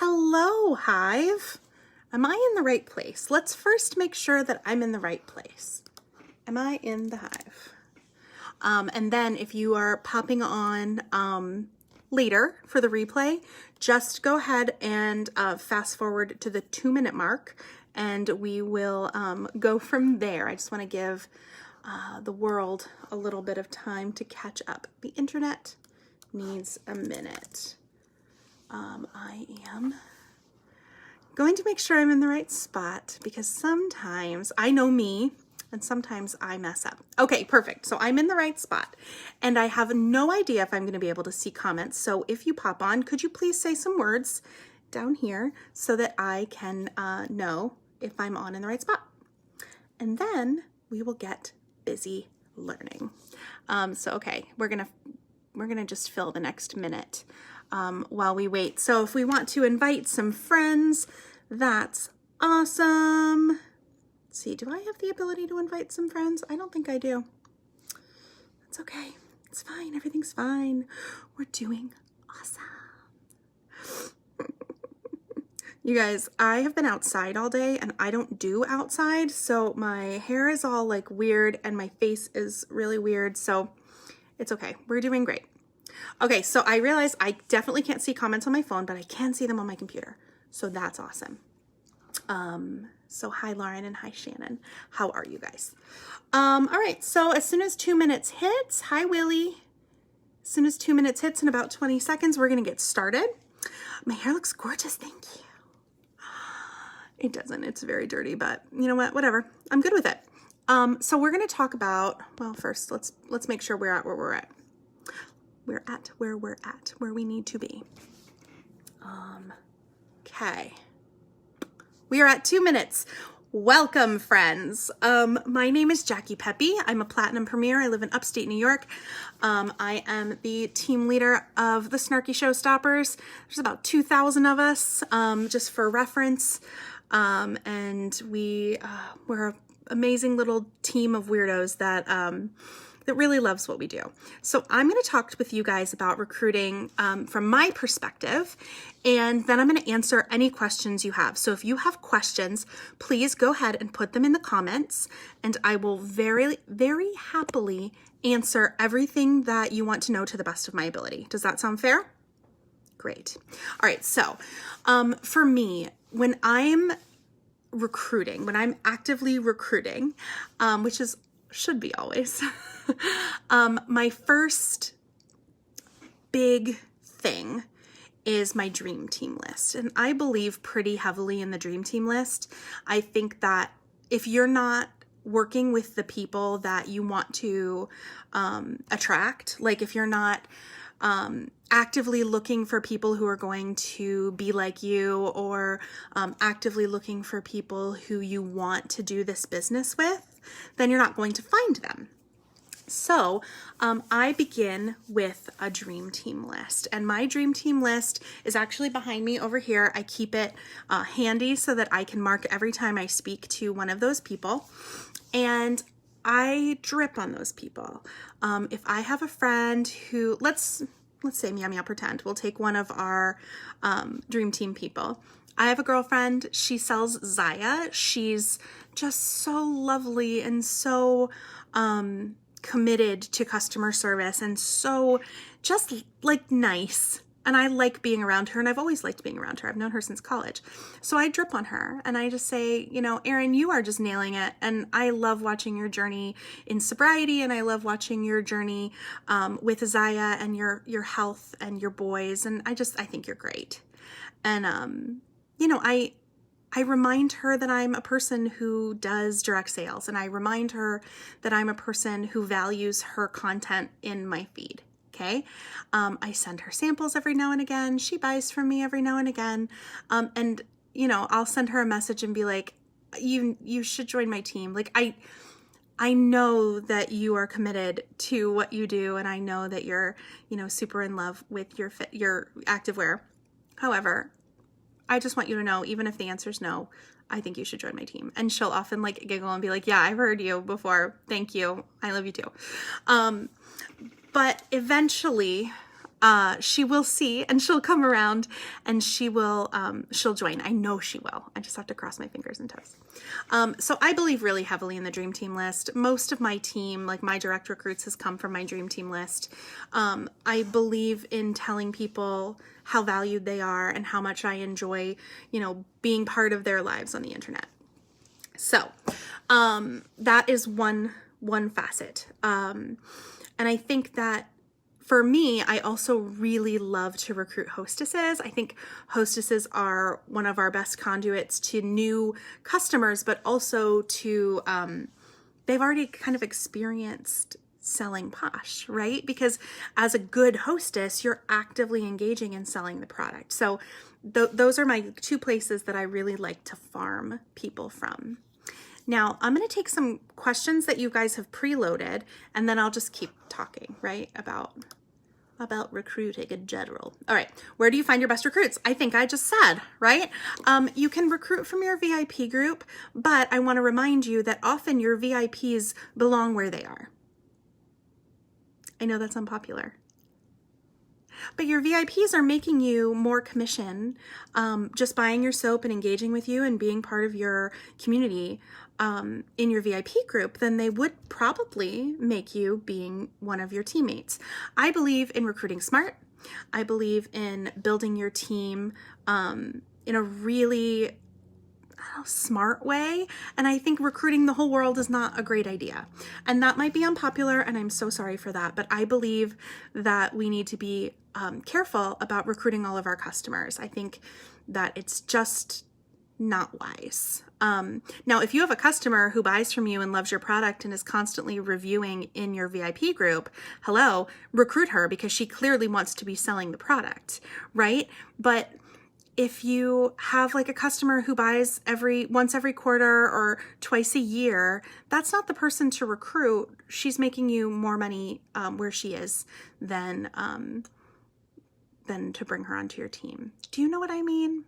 Hello, Hive. Am I in the right place? Let's first make sure that I'm in the right place. Am I in the Hive? And then if you are popping on later for the replay, just go ahead and fast forward to the 2-minute mark and we will go from there. I just want to give the world a little bit of time to catch up. The internet needs a minute. I am going to make sure I'm in the right spot because sometimes I know me and sometimes I mess up. Okay, perfect. So I'm in the right spot and I have no idea if I'm going to be able to see comments. So if you pop on, could you please say some words down here so that I can know if I'm on in the right spot? And then we will get busy learning. Okay, we're gonna just fill the next minute while we wait. So if we want to invite some friends, that's awesome. Let's see, do I have the ability to invite some friends? I don't think I do. That's okay. It's fine. Everything's fine. We're doing awesome. You guys, I have been outside all day and I don't do outside. So my hair is all like weird and my face is really weird. So it's okay. We're doing great. Okay, so I realize I definitely can't see comments on my phone, but I can see them on my computer. So that's awesome. So hi, Lauren, and hi, Shannon. How are you guys? All right, so as soon as 2 minutes hits, hi, Willie. As soon as 2 minutes hits in about 20 seconds, we're gonna get started. My hair looks gorgeous, thank you. It doesn't, it's very dirty, but you know what, whatever. I'm good with it. So we're gonna talk about, well, first, let's make sure we're at where we're at. We're at where we're at, where we need to be. Okay. We are at 2 minutes. Welcome, friends. My name is Jackie Pepe. I'm a Platinum Premier. I live in upstate New York. I am the team leader of the Snarky Showstoppers. There's about 2,000 of us, just for reference. And we're an amazing little team of weirdos that really loves what we do. So I'm going to talk with you guys about recruiting from my perspective, and then I'm going to answer any questions you have. So if you have questions, please go ahead and put them in the comments, and I will very, very happily answer everything that you want to know to the best of my ability. Does that sound fair? Great. All right. So for me, when I'm recruiting, when I'm actively recruiting, which should be always, my first big thing is my dream team list. And I believe pretty heavily in the dream team list. I think that if you're not working with the people that you want to attract, like if you're not actively looking for people who are going to be like you, or actively looking for people who you want to do this business with, then you're not going to find them. So I begin with a dream team list, and my dream team list is actually behind me over here. I keep it handy so that I can mark every time I speak to one of those people, and I drip on those people. If I have a friend who, let's say Meow pretend, we'll take one of our dream team people. I have a girlfriend, she sells Zaya. She's just so lovely and so committed to customer service and so just like nice. And I like being around her, and I've always liked being around her. I've known her since college. So I drip on her and I just say, you know, Erin, you are just nailing it. And I love watching your journey in sobriety, and I love watching your journey with Zaya and your health and your boys. And I think you're great. And, you know, I remind her that I'm a person who does direct sales, and I remind her that I'm a person who values her content in my feed. Okay. I send her samples every now and again. She buys from me every now and again. And you know, I'll send her a message and be like, you should join my team. Like I know that you are committed to what you do, and I know that you're, you know, super in love with your activewear. However, I just want you to know, even if the answer is no, I think you should join my team. And she'll often like giggle and be like, yeah, I've heard you before. Thank you. I love you too. But eventually she will see, and she'll come around, and she'll join. I know she will. I just have to cross my fingers and toes. So I believe really heavily in the dream team list. Most of my team, like my direct recruits, has come from my dream team list. I believe in telling people how valued they are and how much I enjoy, being part of their lives on the internet. So, that is one facet. And I think that for me, I also really love to recruit hostesses. I think hostesses are one of our best conduits to new customers, but also to, they've already kind of experienced selling Posh, right? Because as a good hostess, you're actively engaging in selling the product. So those are my two places that I really like to farm people from. Now, I'm going to take some questions that you guys have preloaded, and then I'll just keep talking, right, about recruiting in general. All right, where do you find your best recruits? I think I just said, right? You can recruit from your VIP group, but I want to remind you that often your VIPs belong where they are. I know that's unpopular. But your VIPs are making you more commission, just buying your soap and engaging with you and being part of your community in your VIP group than they would probably make you being one of your teammates. I believe in recruiting smart. I believe in building your team in a really smart way. And I think recruiting the whole world is not a great idea. And that might be unpopular, and I'm so sorry for that. But I believe that we need to be careful about recruiting all of our customers. I think that it's just not wise. Now, if you have a customer who buys from you and loves your product and is constantly reviewing in your VIP group, hello, recruit her, because she clearly wants to be selling the product, right? But if you have like a customer who buys once every quarter or twice a year, that's not the person to recruit. She's making you more money where she is than to bring her onto your team. Do you know what I mean?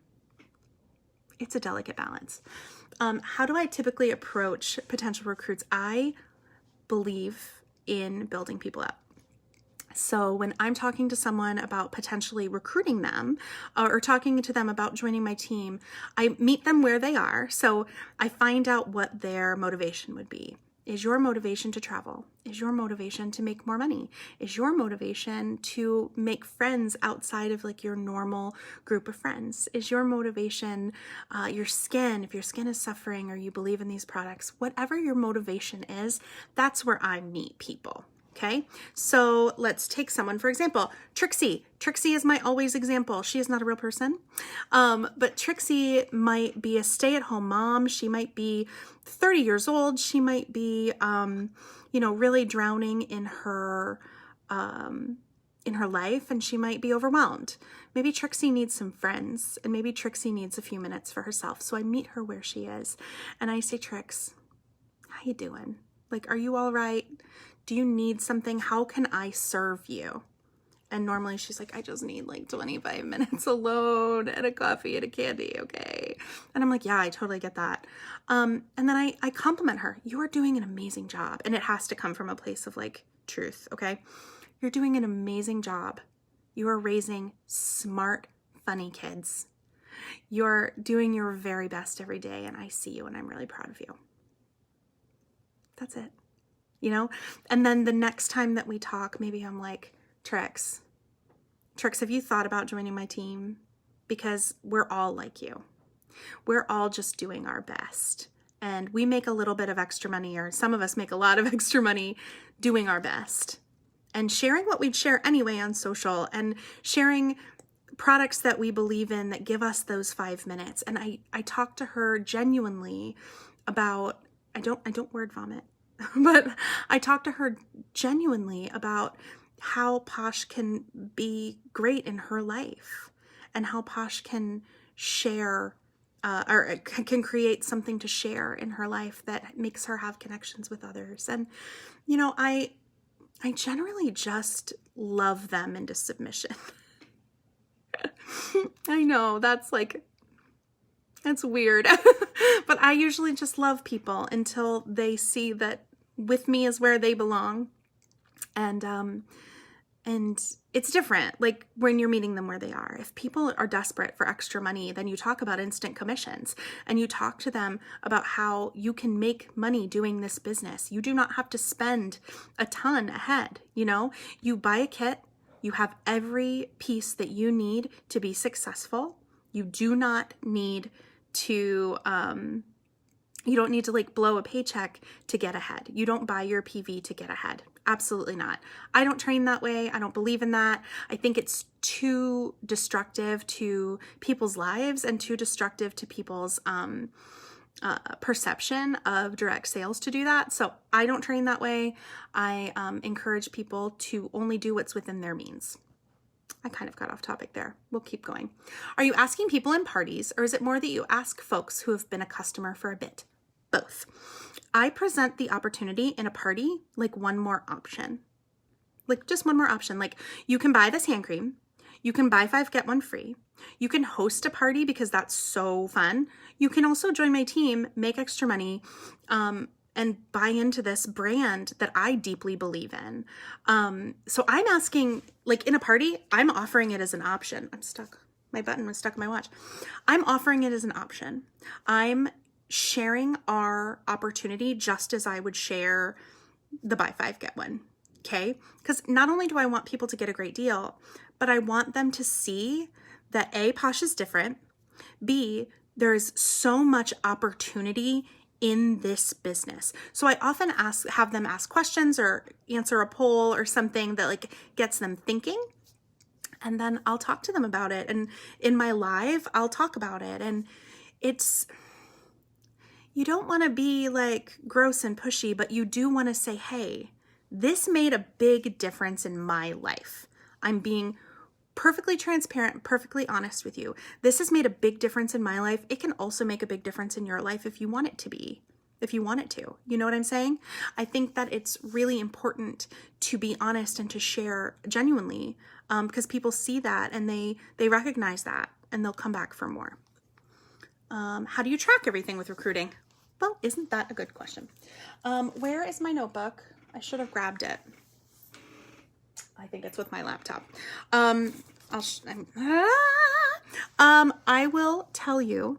It's a delicate balance. How do I typically approach potential recruits? I believe in building people up. So when I'm talking to someone about potentially recruiting them or talking to them about joining my team, I meet them where they are. So I find out what their motivation would be. Is your motivation to travel? Is your motivation to make more money? Is your motivation to make friends outside of like your normal group of friends? Is your motivation your skin? If your skin is suffering or you believe in these products, whatever your motivation is, that's where I meet people. Okay, so let's take someone, for example, Trixie. Trixie is my always example. She is not a real person, but Trixie might be a stay-at-home mom. She might be 30 years old. She might be, really drowning in her life, and she might be overwhelmed. Maybe Trixie needs some friends, and maybe Trixie needs a few minutes for herself. So I meet her where she is, and I say, Trix, how you doing? Like, are you all right? Do you need something? How can I serve you? And normally she's like, I just need like 25 minutes alone and a coffee and a candy, okay? And I'm like, yeah, I totally get that. And then I compliment her. You are doing an amazing job. And it has to come from a place of like truth, okay? You're doing an amazing job. You are raising smart, funny kids. You're doing your very best every day, and I see you, and I'm really proud of you. That's it. And then the next time that we talk, maybe I'm like, Trix, have you thought about joining my team? Because we're all like you. We're all just doing our best. And we make a little bit of extra money, or some of us make a lot of extra money doing our best. And sharing what we'd share anyway on social, and sharing products that we believe in that give us those 5 minutes. And I talked to her genuinely about, I don't word vomit. But I talked to her genuinely about how Posh can be great in her life, and how Posh can share or can create something to share in her life that makes her have connections with others. And, I generally just love them into submission. I know that's weird, but I usually just love people until they see that with me is where they belong. And And it's different, like when you're meeting them where they are. If people are desperate for extra money, then you talk about instant commissions and you talk to them about how you can make money doing this business. You do not have to spend a ton ahead, you know? You buy a kit, you have every piece that you need to be successful. You do not need to, you don't need to like blow a paycheck to get ahead. You don't buy your PV to get ahead. Absolutely not. I don't train that way. I don't believe in that. I think it's too destructive to people's lives and too destructive to people's perception of direct sales to do that. So I don't train that way. I encourage people to only do what's within their means. I kind of got off topic there. We'll keep going. Are you asking people in parties, or is it more that you ask folks who have been a customer for a bit? Both. I present the opportunity in a party like one more option. Like just one more option. Like you can buy this hand cream. You can buy 5, get 1 free. You can host a party because that's so fun. You can also join my team, make extra money, and buy into this brand that I deeply believe in. So I'm asking, like in a party, I'm offering it as an option. I'm stuck. My button was stuck in my watch. I'm offering it as an option. I'm sharing our opportunity just as I would share the buy 5, get 1. Okay? Because not only do I want people to get a great deal, but I want them to see that A, Posh is different. B, there's so much opportunity in this business. So I often have them ask questions or answer a poll or something that like gets them thinking. And then I'll talk to them about it. And in my live, I'll talk about it. And you don't want to be like gross and pushy, but you do want to say, hey, this made a big difference in my life. I'm being perfectly transparent, perfectly honest with you. This has made a big difference in my life. It can also make a big difference in your life if you want it to be, if you want it to. You know what I'm saying? I think that it's really important to be honest and to share genuinely, because people see that and they recognize that and they'll come back for more. How do you track everything with recruiting? Well, isn't that a good question? Where is my notebook? I should have grabbed it. I think it's with my laptop. I will tell you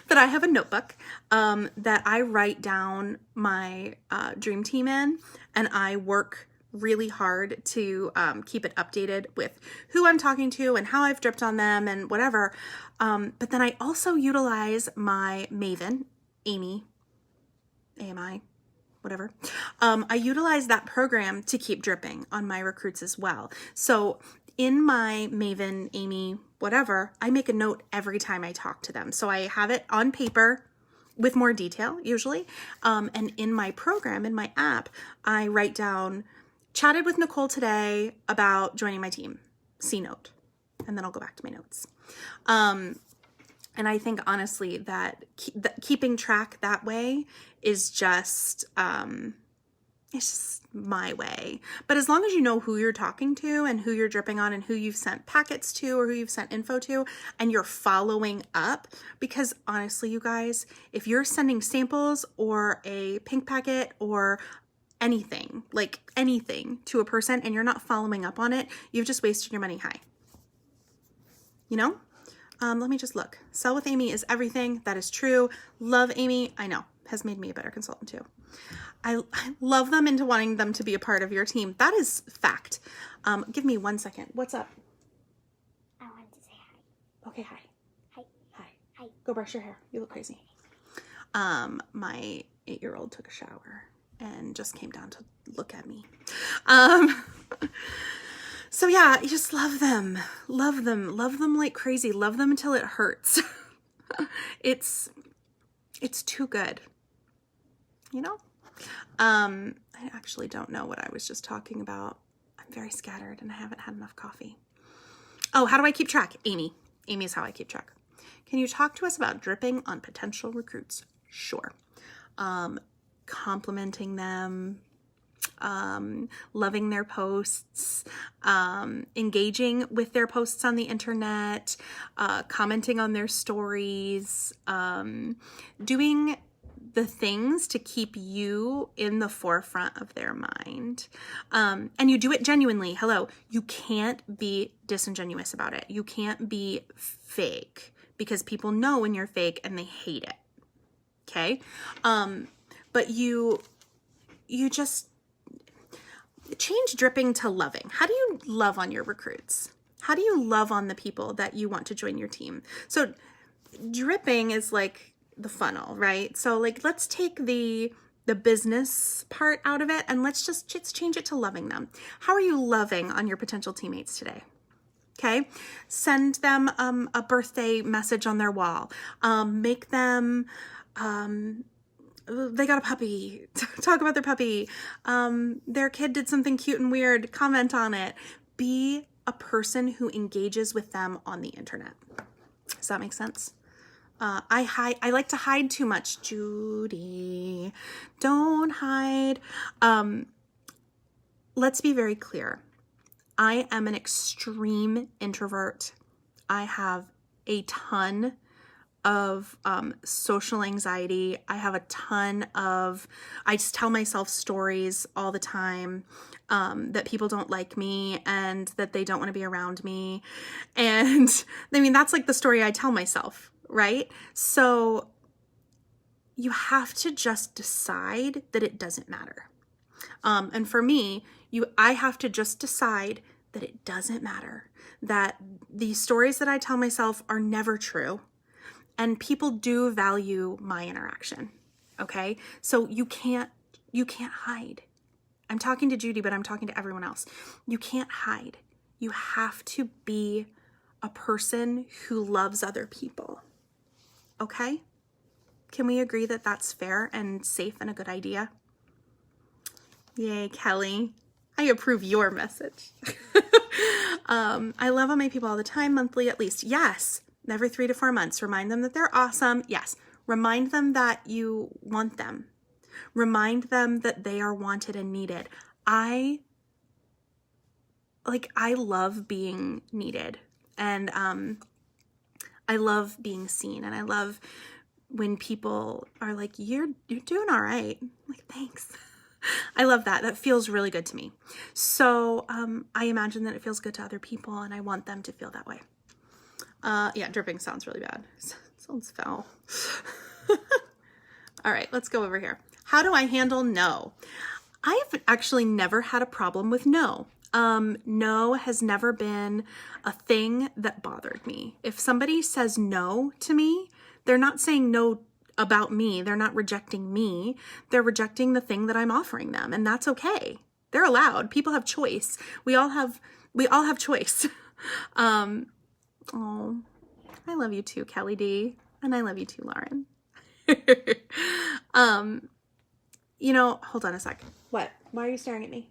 that I have a notebook that I write down my dream team in, and I work really hard to keep it updated with who I'm talking to and how I've dripped on them and whatever. But then I also utilize my Maven, Amy, AMI, whatever. I utilize that program to keep dripping on my recruits as well. So in my Maven, Amy, whatever, I make a note every time I talk to them. So I have it on paper with more detail usually. And in my program, in my app, I write down, chatted with Nicole today about joining my team, C note, and then I'll go back to my notes. And I think honestly that keeping track that way is just, it's just my way. But as long as you know who you're talking to and who you're dripping on and who you've sent packets to or who you've sent info to, and you're following up, because honestly, you guys, if you're sending samples or a pink packet or anything, like anything to a person and you're not following up on it, you've just wasted your money high. You know? Let me just look. Sell with Amy is everything. That is true. Love Amy. I know. Has made me a better consultant too. I love them into wanting them to be a part of your team. That is fact. Give me 1 second. What's up? I wanted to say hi. Okay, hi. Hi. Hi. Hi. Go brush your hair. You look crazy. My 8-year-old took a shower and just came down to look at me. So yeah, you just love them. Love them. Love them like crazy. Love them until it hurts. It's too good. You know? I actually don't know what I was just talking about. I'm very scattered and I haven't had enough coffee. Oh, how do I keep track? Amy. Amy is how I keep track. Can you talk to us about dripping on potential recruits? Sure. Complimenting them, loving their posts, engaging with their posts on the internet, commenting on their stories, doing the things to keep you in the forefront of their mind. And you do it genuinely. Hello, you can't be disingenuous about it. You can't be fake because people know when you're fake and they hate it. Okay? But you just change dripping to loving. How do you love on your recruits? How do you love on the people that you want to join your team? So dripping is like the funnel, right? So like, let's take the business part out of it and let's change it to loving them. How are you loving on your potential teammates today? Okay. Send them a birthday message on their wall. Make them, they got a puppy. Talk about their puppy. Their kid did something cute and weird. Comment on it. Be a person who engages with them on the internet. Does that make sense? I like to hide too much. Judy, don't hide. Let's be very clear. I am an extreme introvert. I have a ton of social anxiety. I have a ton of, I just tell myself stories all the time that people don't like me and that they don't want to be around me. And I mean, that's like the story I tell myself, right? So you have to just decide that it doesn't matter. And for me, I have to just decide that it doesn't matter, that the stories that I tell myself are never true. And people do value my interaction. Okay. So you can't hide. I'm talking to Judy, but I'm talking to everyone else. You can't hide. You have to be a person who loves other people. Okay. Can we agree that that's fair and safe and a good idea? Yay, Kelly. I approve your message. I love on my people all the time, monthly at least. Yes. Every 3 to 4 months. Remind them that they're awesome. Yes. Remind them that you want them. Remind them that they are wanted and needed. I love being needed. And I love being seen. And I love when people are like, you're doing all right. I'm like, thanks. I love that. That feels really good to me. So I imagine that it feels good to other people and I want them to feel that way. Yeah, dripping sounds really bad. Sounds foul. All right, let's go over here. How do I handle no? I've actually never had a problem with no. No has never been a thing that bothered me. If somebody says no to me, they're not saying no about me. They're not rejecting me. They're rejecting the thing that I'm offering them. And that's okay. They're allowed. People have choice. We all have choice. Oh, I love you too, Kelly D. And I love you too, Lauren. Hold on a sec. What? Why are you staring at me?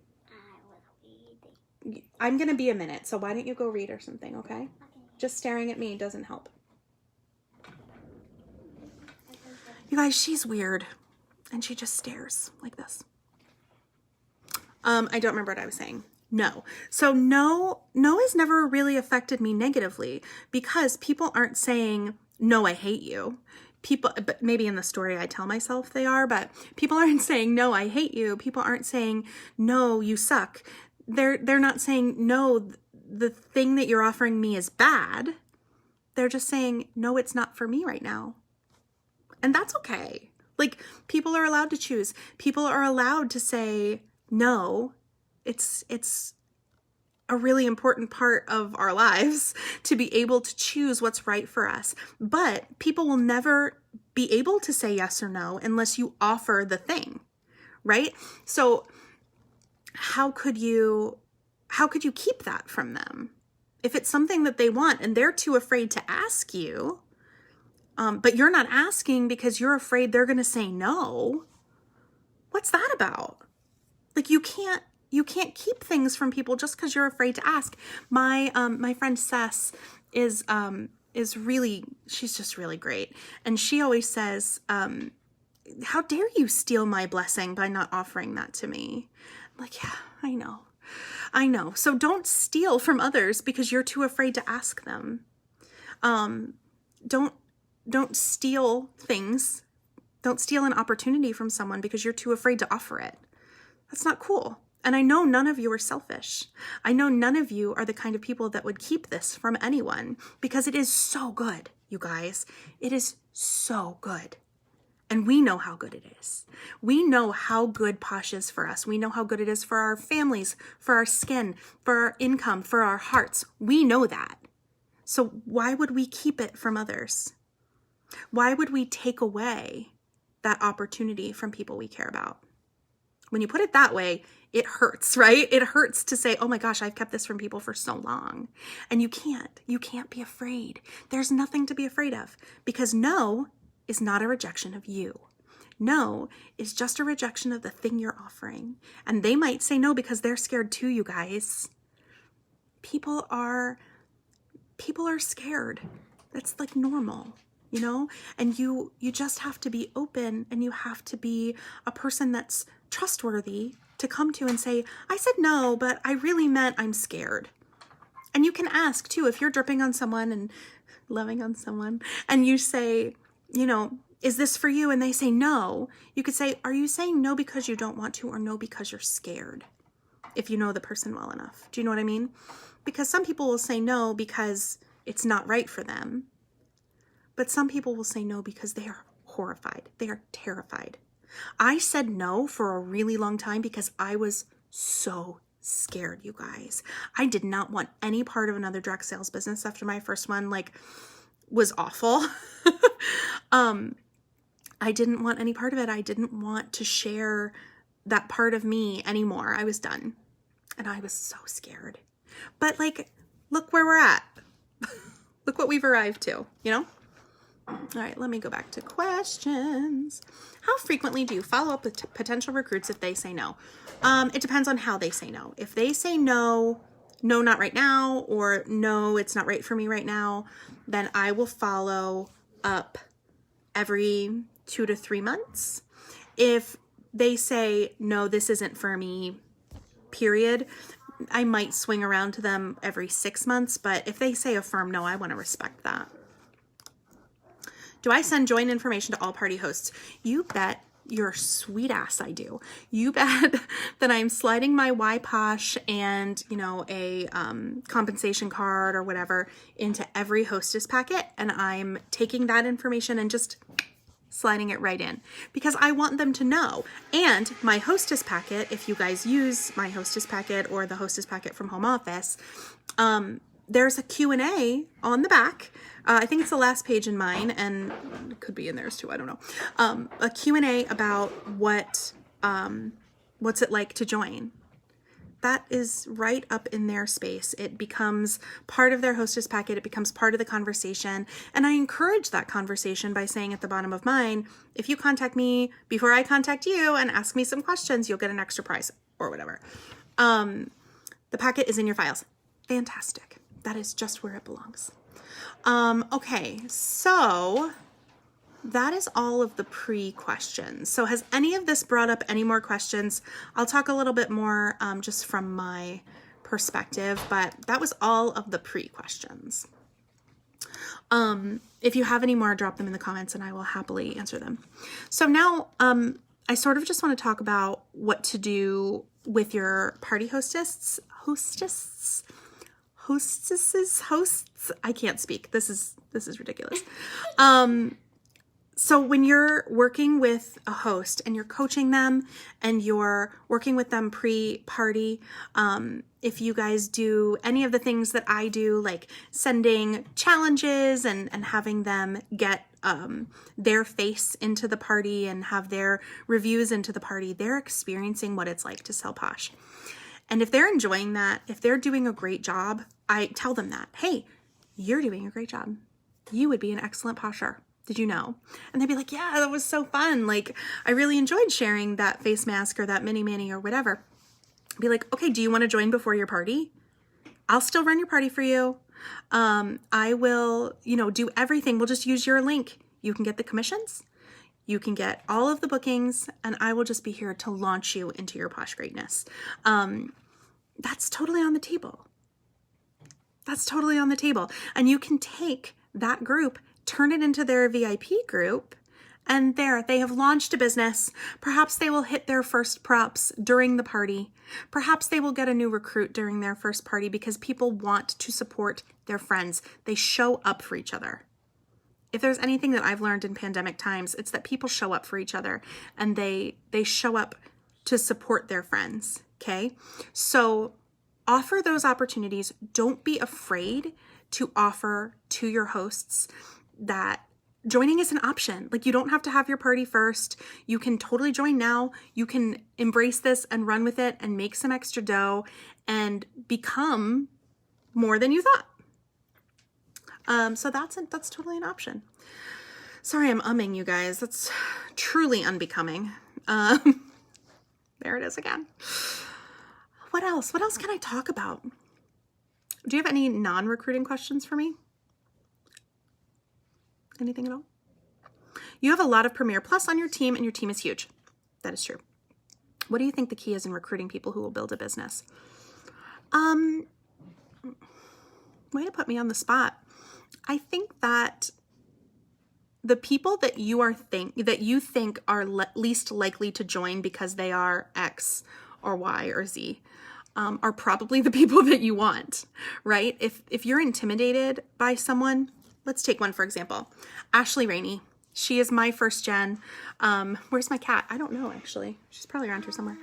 I'm going to be a minute. So why don't you go read or something, okay? Just staring at me doesn't help. You guys, she's weird. And she just stares like this. I don't remember what I was saying. No. So no has never really affected me negatively because people aren't saying, no, I hate you. But maybe in the story I tell myself they are, but people aren't saying, no, I hate you. People aren't saying, no, you suck. They're not saying, no, the thing that you're offering me is bad. They're just saying, no, it's not for me right now. And that's okay. Like, people are allowed to choose. People are allowed to say no. It's a really important part of our lives to be able to choose what's right for us. But people will never be able to say yes or no unless you offer the thing, right? So how could you keep that from them? If it's something that they want and they're too afraid to ask you, but you're not asking because you're afraid they're going to say no, what's that about? Like, you can't keep things from people just because you're afraid to ask. My friend Cess is really, she's just really great. And she always says, how dare you steal my blessing by not offering that to me? I'm like, yeah, I know. So don't steal from others because you're too afraid to ask them. Don't steal things Don't steal an opportunity from someone because you're too afraid to offer it. That's not cool. And I know none of you are selfish. I know none of you are the kind of people that would keep this from anyone because it is so good, you guys. It is so good. And we know how good it is. We know how good Posh is for us. We know how good it is for our families, for our skin, for our income, for our hearts. We know that. So why would we keep it from others? Why would we take away that opportunity from people we care about? When you put it that way, it hurts, right? It hurts to say, oh my gosh, I've kept this from people for so long. And you can't be afraid. There's nothing to be afraid of because no is not a rejection of you. No is just a rejection of the thing you're offering. And they might say no because they're scared too, you guys. People are scared. That's like normal, you know? And you just have to be open and you have to be a person that's trustworthy to come to and say, I said no, but I really meant I'm scared. And you can ask too, if you're dripping on someone and loving on someone and you say, you know, is this for you? And they say no. You could say, are you saying no because you don't want to or no because you're scared? If you know the person well enough. Do you know what I mean? Because some people will say no because it's not right for them. But some people will say no because they are horrified. They are terrified. I said no for a really long time because I was so scared, you guys. I did not want any part of another direct sales business after my first one, was awful. I didn't want any part of it. I didn't want to share that part of me anymore. I was done. And I was so scared. But look where we're at. Look what we've arrived to, you know? All right, let me go back to questions. How frequently do you follow up with potential recruits if they say no? It depends on how they say no. If they say no, not right now, or no, it's not right for me right now, then I will follow up every 2 to 3 months. If they say, no, this isn't for me, period, I might swing around to them every 6 months. But if they say a firm no, I want to respect that. Do I send join information to all party hosts? You bet your sweet ass I do. You bet that I'm sliding my YPosh and, a compensation card or whatever into every hostess packet. And I'm taking that information and just sliding it right in because I want them to know. And my hostess packet, if you guys use my hostess packet or the hostess packet from home office, there's a Q&A on the back. I think it's the last page in mine, and it could be in theirs too. I don't know. A Q&A about what's it like to join. That is right up in their space. It becomes part of their hostess packet. It becomes part of the conversation. And I encourage that conversation by saying at the bottom of mine, if you contact me before I contact you and ask me some questions, you'll get an extra prize or whatever. The packet is in your files. Fantastic. That is just where it belongs. Okay, so that is all of the pre-questions. So has any of this brought up any more questions? I'll talk a little bit more just from my perspective, but that was all of the pre-questions. If you have any more, drop them in the comments and I will happily answer them. So now I sort of just want to talk about what to do with your party hosts. I can't speak. This is ridiculous. So when you're working with a host and you're coaching them and you're working with them pre-party, if you guys do any of the things that I do, like sending challenges and having them get their face into the party and have their reviews into the party, they're experiencing what it's like to sell Posh. And if they're enjoying that, if they're doing a great job, I tell them that, hey, you're doing a great job. You would be an excellent Posher. Did you know? And they'd be like, yeah, that was so fun. I really enjoyed sharing that face mask or that mini mani or whatever. I'd be like, okay, do you want to join before your party? I'll still run your party for you. I will, do everything. We'll just use your link. You can get the commissions. You can get all of the bookings, and I will just be here to launch you into your Posh greatness. That's totally on the table. That's totally on the table. And you can take that group, turn it into their VIP group, And there, they have launched a business. Perhaps they will hit their first props during the party. Perhaps they will get a new recruit during their first party because people want to support their friends. They show up for each other. If there's anything that I've learned in pandemic times, it's that people show up for each other and they show up to support their friends, okay? So offer those opportunities. Don't be afraid to offer to your hosts that joining is an option. Like, you don't have to have your party first. You can totally join now. You can embrace this and run with it and make some extra dough and become more than you thought. So that's totally an option. Sorry, I'm umming, you guys. That's truly unbecoming. There it is again. What else? What else can I talk about? Do you have any non-recruiting questions for me? Anything at all? You have a lot of Premier Plus on your team, and your team is huge. That is true. What do you think the key is in recruiting people who will build a business? Way to put me on the spot. I think that the people that you think are least likely to join because they are X or Y or Z are probably the people that you want, right? If you're intimidated by someone, let's take one for example. Ashley Rainey. She is my first gen. Where's my cat? I don't know, actually. She's probably around here somewhere.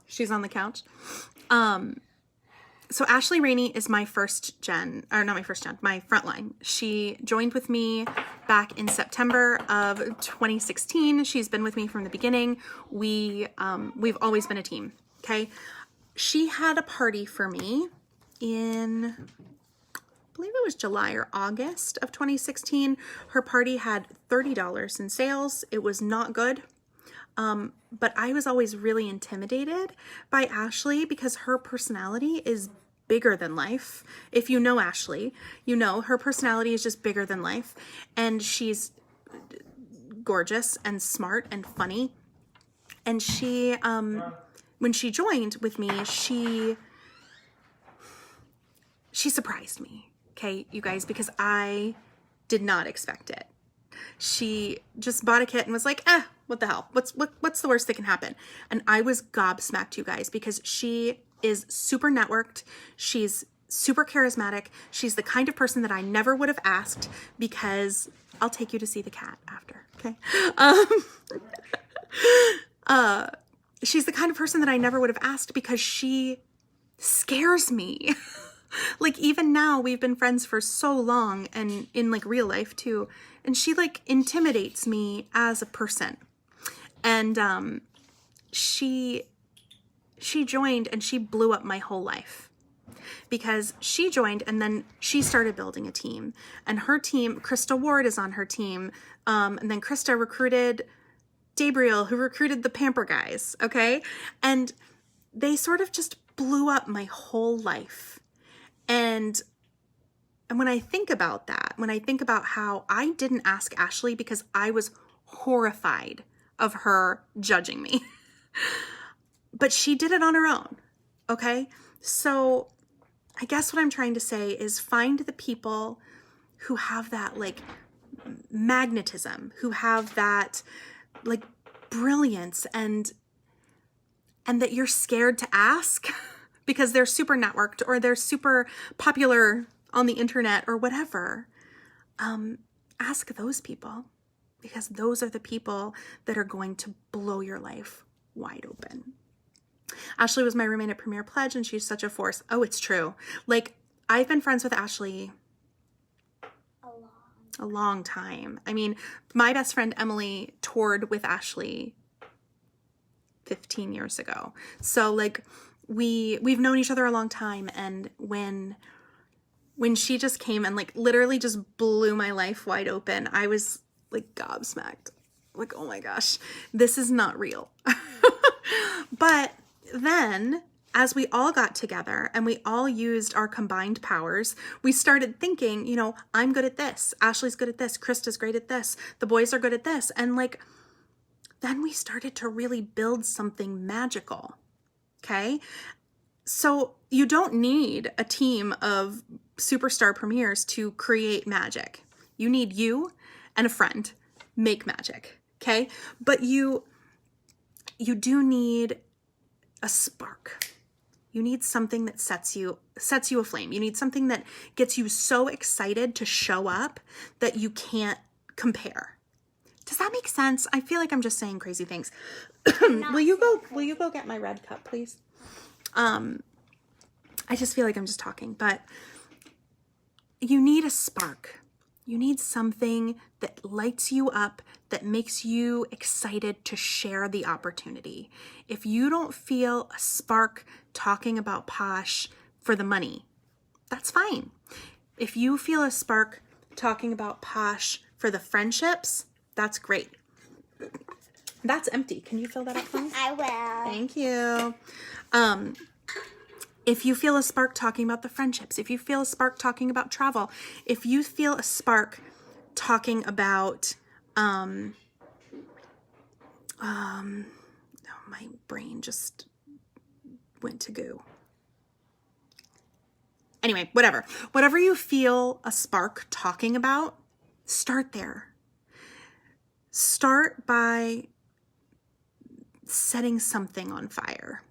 She's on the couch. So Ashley Rainey is my first gen, or not my first gen, my frontline. She joined with me back in September of 2016. She's been with me from the beginning. We've always been a team, okay? She had a party for me in, I believe it was July or August of 2016. Her party had $30 in sales. It was not good. But I was always really intimidated by Ashley because her personality is bigger than life. If you know Ashley, you know her personality is just bigger than life. And she's gorgeous and smart and funny. And she, when she joined with me, she surprised me. Okay, you guys, because I did not expect it. She just bought a kit and was like, what the hell? What's the worst that can happen? And I was gobsmacked, you guys, because she is super networked. She's super charismatic. She's the kind of person that I never would have asked because I'll take you to see the cat after, okay? She's the kind of person that I never would have asked because she scares me. Like, even now, we've been friends for so long and in like real life too. And she like intimidates me as a person. And she joined and she blew up my whole life because she joined and then she started building a team. And her team, Krista Ward is on her team. And then Krista recruited Gabriel, who recruited the Pamper guys, okay? And they sort of just blew up my whole life. And when I think about that, when I think about how I didn't ask Ashley because I was horrified of her judging me, but she did it on her own, okay? So I guess what I'm trying to say is find the people who have that like magnetism, who have that like brilliance and that you're scared to ask because they're super networked or they're super popular on the internet or whatever. Ask those people because those are the people that are going to blow your life wide open. Ashley was my roommate at Premier Pledge and she's such a force. Oh, it's true. Like, I've been friends with Ashley a long time. I mean, my best friend Emily toured with Ashley 15 years ago. So like we've known each other a long time. And when she just came and like literally just blew my life wide open, I was like gobsmacked. Like, oh my gosh, this is not real. But then as we all got together and we all used our combined powers, we started thinking, you know, I'm good at this. Ashley's good at this. Krista's great at this. The boys are good at this. And like, then we started to really build something magical. Okay. So you don't need a team of superstar premiers to create magic. You need you and a friend make magic, okay? But you do need a spark. You need something that sets you aflame. You need something that gets you so excited to show up that you can't compare. Does that make sense? I feel like I'm just saying crazy things. Will you go get my red cup, please? I just feel like I'm just talking, but you need a spark. You need something that lights you up, that makes you excited to share the opportunity. If you don't feel a spark talking about Posh for the money, that's fine. If you feel a spark talking about Posh for the friendships, that's great. That's empty. Can you fill that up for me? I will. Thank you. If you feel a spark talking about the friendships, if you feel a spark talking about travel, if you feel a spark talking about, oh, my brain just went to goo. Anyway, whatever you feel a spark talking about, start there. Start by setting something on fire.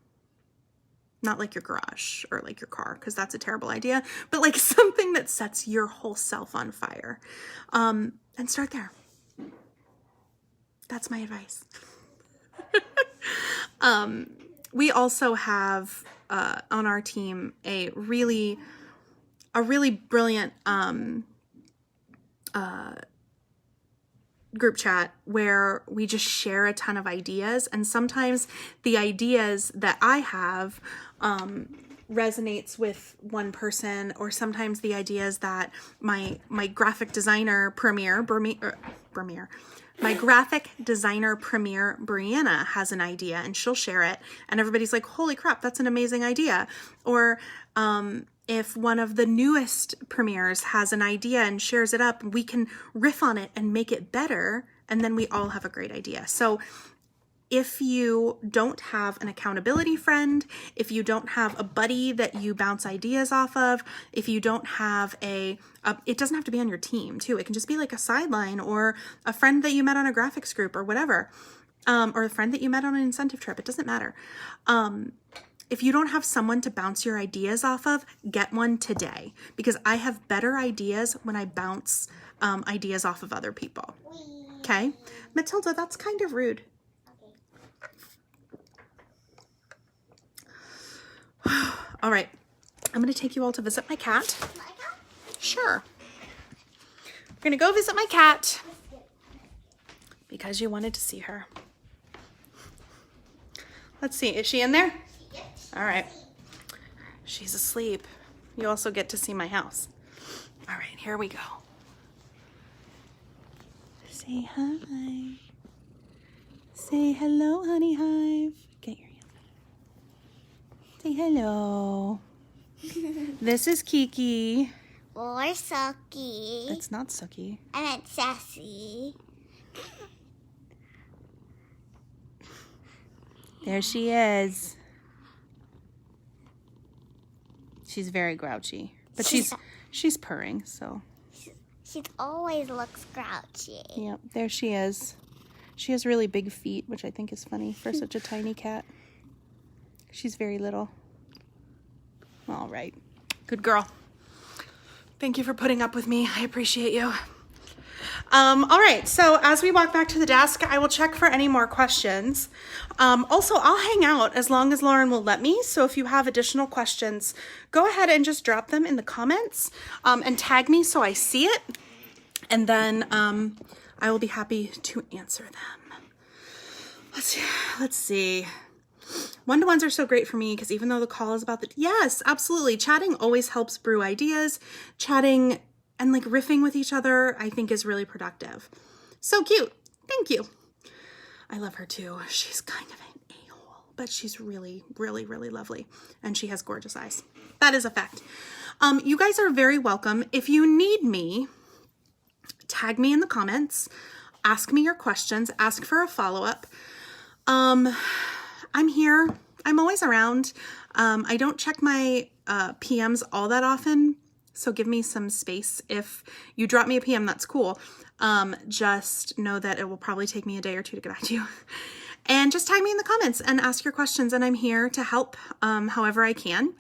Not like your garage or like your car, because that's a terrible idea, but like something that sets your whole self on fire. And start there. That's my advice. We also have on our team a really brilliant group chat where we just share a ton of ideas, and sometimes the ideas that I have resonates with one person, or sometimes the ideas that my graphic designer Premier Brianna has an idea, and she'll share it, and everybody's like, holy crap, that's an amazing idea. Or if one of the newest premiers has an idea and shares it up, we can riff on it and make it better, and then we all have a great idea. So if you don't have an accountability friend, if you don't have a buddy that you bounce ideas off of, if you don't have it doesn't have to be on your team too. It can just be like a sideline, or a friend that you met on a graphics group or whatever, or a friend that you met on an incentive trip. It doesn't matter. If you don't have someone to bounce your ideas off of, get one today, because I have better ideas when I bounce ideas off of other people. Okay? Matilda, that's kind of rude. All right. I'm going to take you all to visit my cat. Sure. We're going to go visit my cat because you wanted to see her. Let's see. Is she in there? All right. She's asleep. You also get to see my house. All right, here we go. Say hi. Say hello, honey hive. Get your hands on it. Say hello. This is Kiki. Or Sucky. It's not Sucky. And it's Sassy. There she is. She's very grouchy, but she's purring, so. She always looks grouchy. Yep, there she is. She has really big feet, which I think is funny for such a tiny cat. She's very little. All right. Good girl. Thank you for putting up with me. I appreciate you. All right, so as we walk back to the desk, I will check for any more questions. Also, I'll hang out as long as Lauren will let me. So if you have additional questions, go ahead and just drop them in the comments and tag me so I see it. And then I will be happy to answer them. Let's see. One-to-ones are so great for me because even though the call is about yes, absolutely. Chatting always helps brew ideas. Chatting and like riffing with each other, I think, is really productive. So cute. Thank you. I love her too. She's kind of an a-hole, but she's really, really, really lovely. And she has gorgeous eyes. That is a fact. You guys are very welcome. If you need me, tag me in the comments. Ask me your questions. Ask for a follow-up. I'm here. I'm always around. I don't check my PMs all that often. So give me some space. If you drop me a PM, that's cool. Just know that it will probably take me a day or two to get back to you. And just tag me in the comments and ask your questions, and I'm here to help however I can.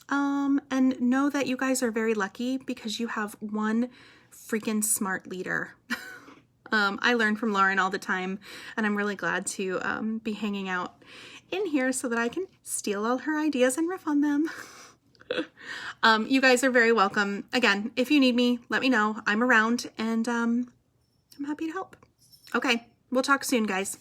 And know that you guys are very lucky because you have one freaking smart leader. I learn from Lauren all the time, and I'm really glad to be hanging out in here so that I can steal all her ideas and riff on them. You guys are very welcome. Again, if you need me, let me know. I'm around, and I'm happy to help. Okay, we'll talk soon, guys.